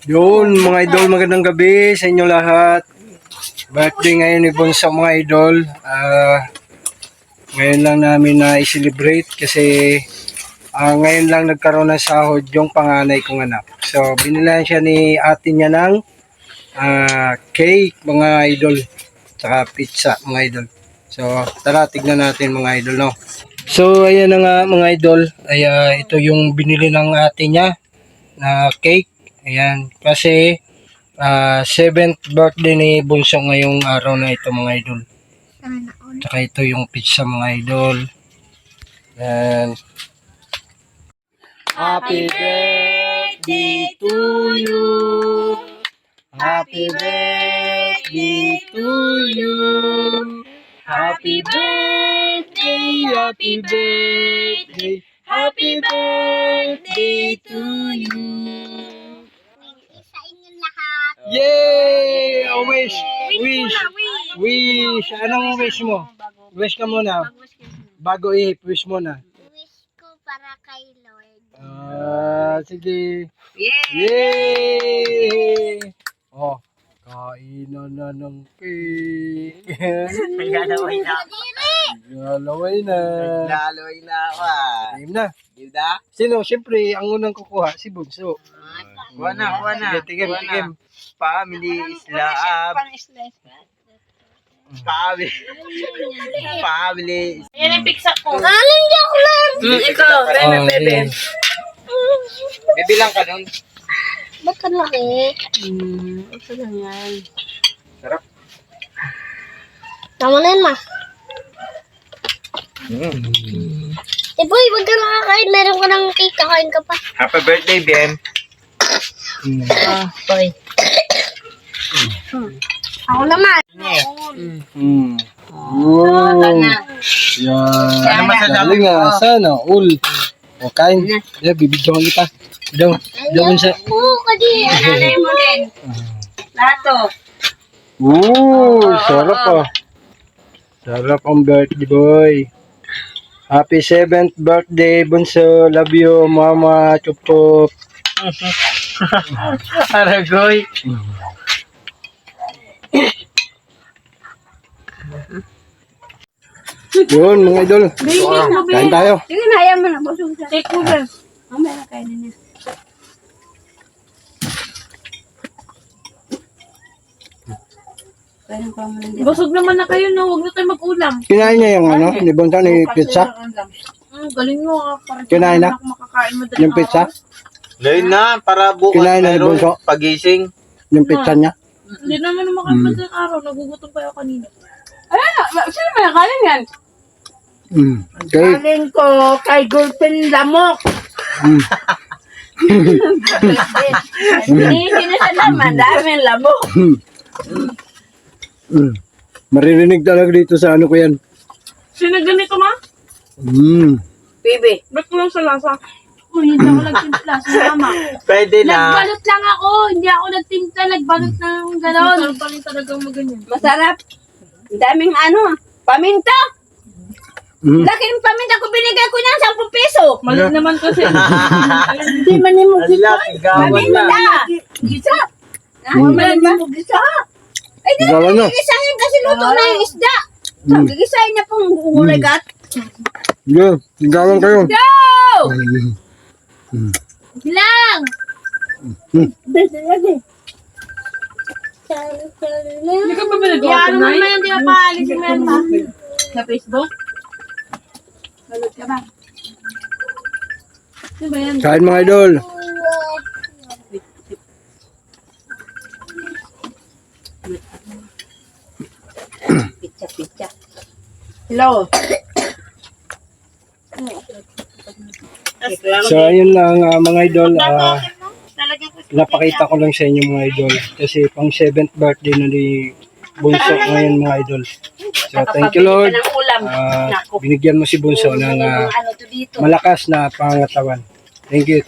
Yun, mga idol, magandang gabi sa inyo lahat. Birthday ngayon ni Bunso, mga idol. Ngayon lang namin na i-celebrate kasi ngayon lang nagkaroon ng sahod yung panganay kong anak. So, binilan siya ni ate niya ng cake, mga idol. Tsaka pizza, mga idol. So, tara, tignan natin, mga idol, no? So, ayan na nga, mga idol. Ito yung binili ng ate niya na cake. Ayan, kasi 7th birthday ni Bunso ngayong araw na ito, mga idol. Tsaka ito yung pizza, mga idol. Ayan. Happy birthday to you. Happy birthday to you. Happy birthday, happy birthday, happy birthday to you. Yay! Oh, wish! Wish! Anong wish mo? Wish ka muna. Bago i-wish mo na. Wish ko para kay Lord. Sige. Yay! Oh, kainan na ng cake. Naglalaway na ako. Lalaway na. Naglalaway na ako. Game na. Gilda? Sino? Siyempre, ang unang kukuha, si Bunso. Kuha na. Sige, tigim. Family is love. Family. Yan ang pizza ko. Aling joke lang! Ikaw, bebe. Bibilang ka nun. Ba't ka laki? Ito lang yan. Sarap. Tama na yun, ma. Boy, wag ka nakakain. Meron ka ng cake. Kakain ka pa. Happy birthday, BM. Boy. Ako naman. Wow. Yan. masasabi Galing nga. Sana. All. O, kain. Yeah, bibigyan kita. Daw sa... Oo, kadi. Nanay mo din. Lato. Sarap ah. Sarap ang birthday boy. Happy 7th birthday, Bunso. Love you, mama. Chup-chup. Aragoy. Yun, mga idol. Kain tayo. Sige na, ayaw mo na. Busog siya. Take mo ba? Mamaya na kainin niya. Busog naman na kayo, no? Huwag na tayo mag-ulam. Kinain niya yung ano, ni Bunso ni pizza. Galing mo. Parang Kinain na? makakain mo Yung pizza. Ngayon na, para bukas Kinain na ni meron Bunso. pagising. Yung pizza niya. Hindi naman makain pa ng araw. Nagugutom pa ako kanina. Ayan, sino may nakain yan? Okay. Kaling ko kay Gulpin Lamok. Hindi na siya naman. Daming lamok. Maririnig talaga dito sa ano ko yan. Sino ganito, ma? Bibi. Ba't ko lang sa lasa? Hindi ako nagtimpla. Mama. Pwede na. Nagbalot lang ako. Hindi ako nagtimpla. Nagbalot ng gano'n. Masarap pa rin talagang maganyan. Masarap. Ang daming paminta. Laki ng paminta ko, binigay ko niyan 10 piso. Malit naman kasi. Hindi man mo Ala, sigawan na. paminta. Gisa. Malit mo gisa. Ay, di Sigawan na. gisahin kasi luto na yung isda. So, gigisahin niya pong urigat. Yeah, sigawan kayo. Go! Bilang! Hindi ka pa ba nag-open na? Hindi ka pa alis yung menta. Sa Facebook? Balot ka ba? Ano ba yan? Kain mga idol. Pizza. Hello. So ayun lang mga idol. Napakita ko lang sa inyo mga idol. Kasi pang 7th birthday na ni Bunso ngayon mga idol. So thank you Lord. Binigyan mo si Bunso ng malakas na pangatawan. Thank you.